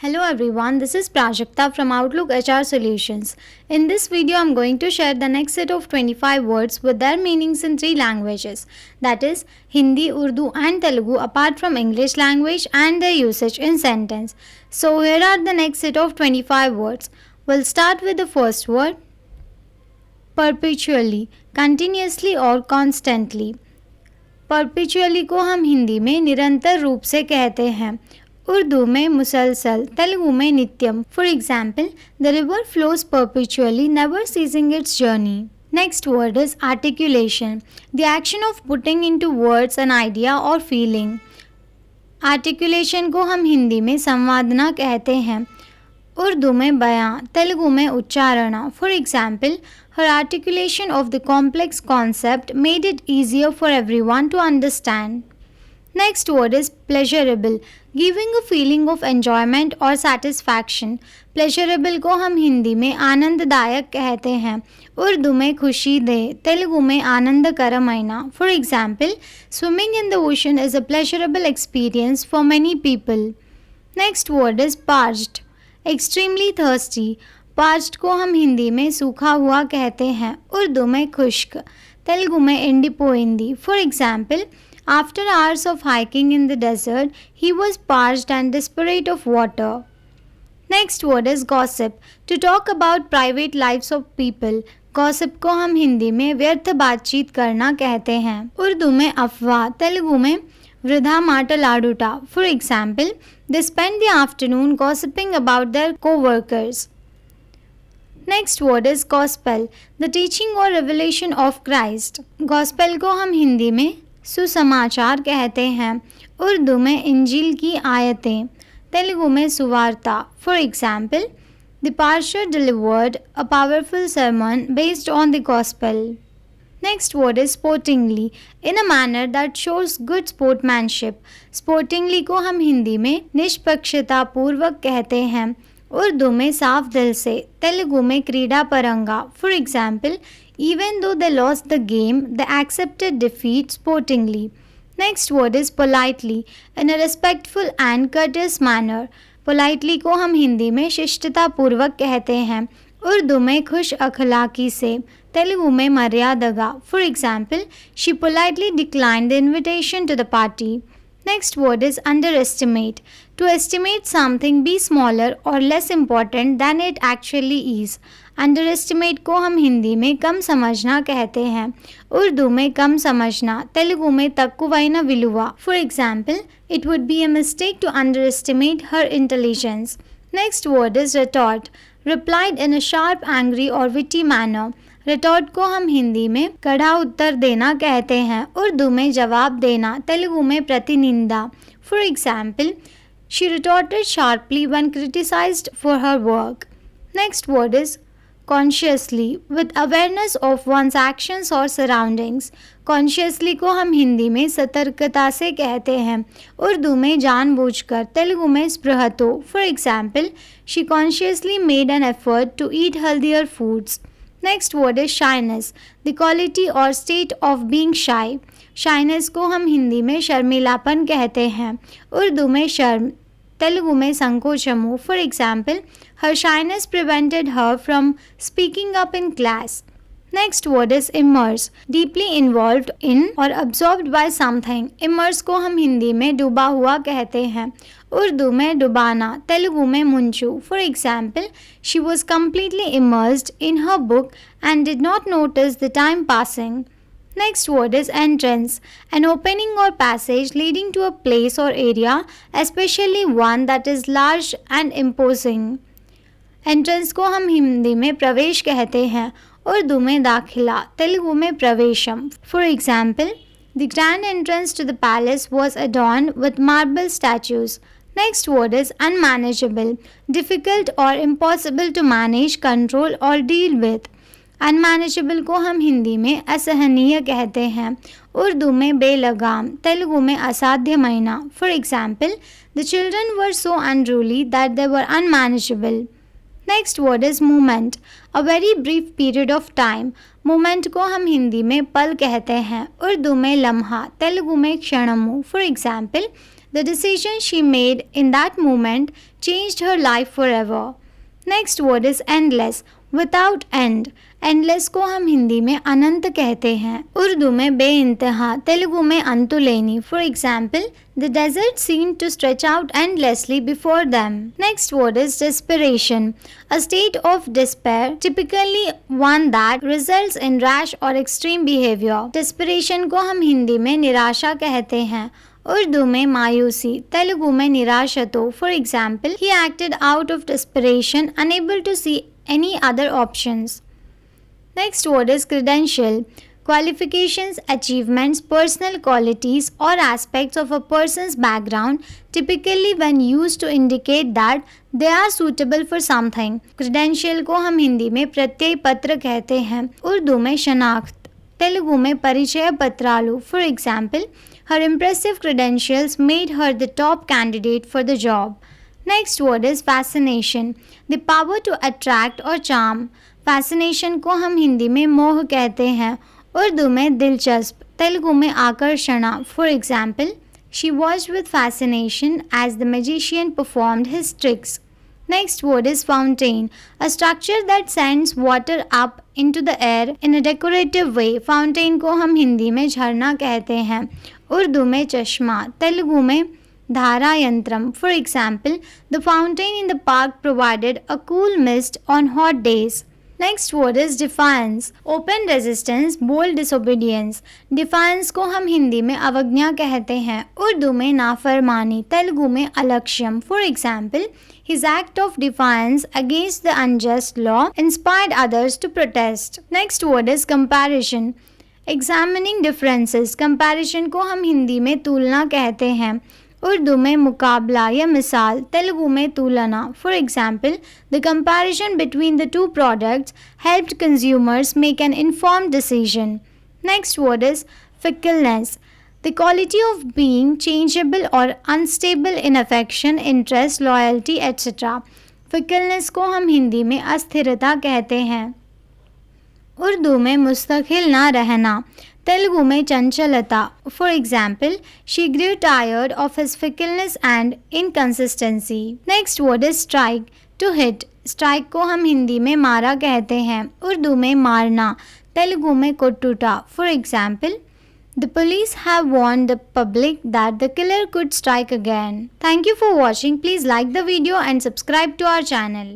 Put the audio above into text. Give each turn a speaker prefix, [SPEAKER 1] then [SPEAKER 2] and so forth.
[SPEAKER 1] Hello everyone, this is Prajakta from Outlook HR Solutions. In this video, I'm going to share the next set of 25 words with their meanings in three languages, that is Hindi, Urdu and Telugu apart from English language and their usage in sentence. So here are the next set of 25 words. We'll start with the first word, perpetually, continuously or constantly. परपिचुअली को हम हिंदी में निरंतर रूप से कहते हैं, उर्दू में मुसलसल, तेलुगु में नित्यम. For example, the river flows perpetually, never ceasing its journey. Next word is articulation, the action of putting into words an idea or feeling. Articulation को हम हिंदी में संवादना कहते हैं, उर्दू में बयां, तेलुगु में उच्चारणा. For example, her articulation of the complex concept made it easier for everyone to understand. Next word is pleasurable, giving a feeling of enjoyment or satisfaction. Pleasurable को हम हिंदी में आनंददायक कहते हैं, उर्दू में खुशी दे, तेलुगु में आनंदकरమైన. For example, swimming in the ocean is a pleasurable experience for many people. Next word is parched, extremely thirsty. Parched को हम हिंदी में सूखा हुआ कहते हैं, उर्दू में खुश्क, तेलुगु में एंडिपोइंदी. For example, after hours of hiking in the desert he was parched and desperate of water. Next word is gossip, to talk about private lives of people. Gossip को हम हिंदी में व्यर्थ बातचीत करना कहते हैं, उर्दू में अफवाह, तेलुगु में वृद्धा माटलाडुटा. For example, they spend the afternoon gossiping about their co-workers. Next word is gospel, the teaching or revelation of Christ. Gospel को हम हिंदी में सुसमाचार कहते हैं, उर्दू में इंजील की आयतें, तेलुगु में सुवार्ता. For example, the pastor delivered a powerful sermon based on the gospel. Next word is sportingly, in a manner that shows good sportsmanship. Sportingly को हम हिंदी में निष्पक्षतापूर्वक कहते हैं, उर्दू में साफ दिल से, तेलुगु में क्रीडा परंगा. For example, even though they lost the game they accepted defeat sportingly. Next word is politely, in a respectful and courteous manner. Politely को हम हिंदी में शिष्टतापूर्वक कहते हैं, उर्दू में खुश अखलाकी से, तेलुगु में मर्यादगा. For example, she politely declined the invitation to the party. Next word is underestimate. To estimate something be smaller or less important than it actually is. Underestimate को हम हिंदी में कम समझना कहते हैं, उर्दू में कम समझना, तेलुगु में तक्कुवैना विलुवा. For example, it would be a mistake to underestimate her intelligence. Next word is retort. Replied in a sharp, angry or witty manner. Retort को हम हिंदी में कड़ा उत्तर देना कहते हैं, उर्दू में जवाब देना, तेलुगु में प्रतिनिंदा. For example, she retorted sharply when criticised for her work. Next word is consciously, with awareness of one's actions or surroundings. Consciously को हम हिंदी में सतर्कता से कहते हैं, उर्दू में जानबूझकर, तेलुगु में स्पृहतो. For example, she consciously made an effort to eat healthier foods. Next word is shyness, the quality or state of being shy. Shyness को हम हिंदी में शर्मिलापन कहते हैं, उर्दू में शर्म, तेलुगु में संकोचमु. For example, her shyness prevented her from speaking up in class. Next word is immerse, deeply involved in or absorbed bye something. Immerse को हम हिंदी में डूबा हुआ कहते हैं, उर्दू में डुबाना, तेलुगु में मुंचू. For example, she was completely immersed in her book and did not notice the time passing. Next word is entrance, an opening or passage leading to a place or area, especially one that is large and imposing. Entrance को हम हिंदी में प्रवेश कहते हैं, उर्दू में दाखिला, तेलुगु में प्रवेशम. For example, the grand entrance to the palace was adorned with marble statues. Next word is unmanageable, difficult or impossible to manage, control or deal with. Unmanageable को हम हिंदी में असहनीय कहते हैं, उर्दू में बेलगाम, तेलुगु में असाध्यమైన. For example, the children were so unruly that they were unmanageable. Next word is moment, a very brief period of time. Moment को हम हिंदी में पल कहते हैं, उर्दू में लम्हा, तेलुगु में क्षणमु. For example, The decision she made in that moment changed her life forever. Next word is endless, without and. Endless को हम हिंदी में अनंत कहते हैं, उर्दू में बेइंतहा, तेलुगु में अंतुलेनी। For example, the desert seem to stretch out endlessly before them. Next word is desperation, a state of despair, typically one that results in rash or extreme behaviour. Desperation को हम हिंदी में निराशा कहते हैं, उर्दू में मायूसी, तेलुगु में निराशतो। For example, he acted out of desperation, unable to see any other options. Next word is credential, qualifications, achievements, personal qualities or aspects of a person's background, typically when used to indicate that they are suitable for something. Credential को हम हिंदी में प्रत्यय पत्र कहते हैं, उर्दू में शनाख्त, तेलुगु में परिचय पत्रालु। For example, her impressive credentials made her the top candidate for the job. Next word is fascination, the power to attract or charm. Fascination को हम हिंदी में मोह कहते हैं, उर्दू में दिलचस्प, तेलुगु में आकर्षणा। For example, she watched with fascination as the magician performed his tricks. Next word is fountain, a structure that sends water up into the air in a decorative way. Fountain को हम हिंदी में झरना कहते हैं, उर्दू में चश्मा, तेलुगु में धारा यंत्रम। For example, the fountain in the park provided a cool mist on hot days. Next word is defiance, open resistance, bold disobedience. Defiance को हम हिंदी में अवज्ञा कहते हैं, उर्दू में नाफरमानी, तेलुगु में अलक्ष्यम। For example, his act of defiance against the unjust law inspired others to protest. Next word is comparison, examining differences. Comparison को हम हिंदी में तुलना कहते हैं, उर्दू में मुकाबला या मिसाल, तेलुगु में तुलना। For example, the comparison between the two products helped consumers make an informed decision. Next word is fickleness, the quality of being changeable or unstable in affection, interest, loyalty etcetera. Fickleness को हम हिंदी में अस्थिरता कहते हैं, उर्दू में मुस्तकिल ना रहना, तेलुगु में चंचलता। For example, she grew tired of his fickleness and inconsistency. Next word is strike, to hit. Strike को हम हिंदी में मारा कहते हैं, उर्दू में मारना, तेलुगु में कोट्टुटा। For example, the police have warned the public that the killer could strike again. Thank you for watching. Please like the video and subscribe to our channel.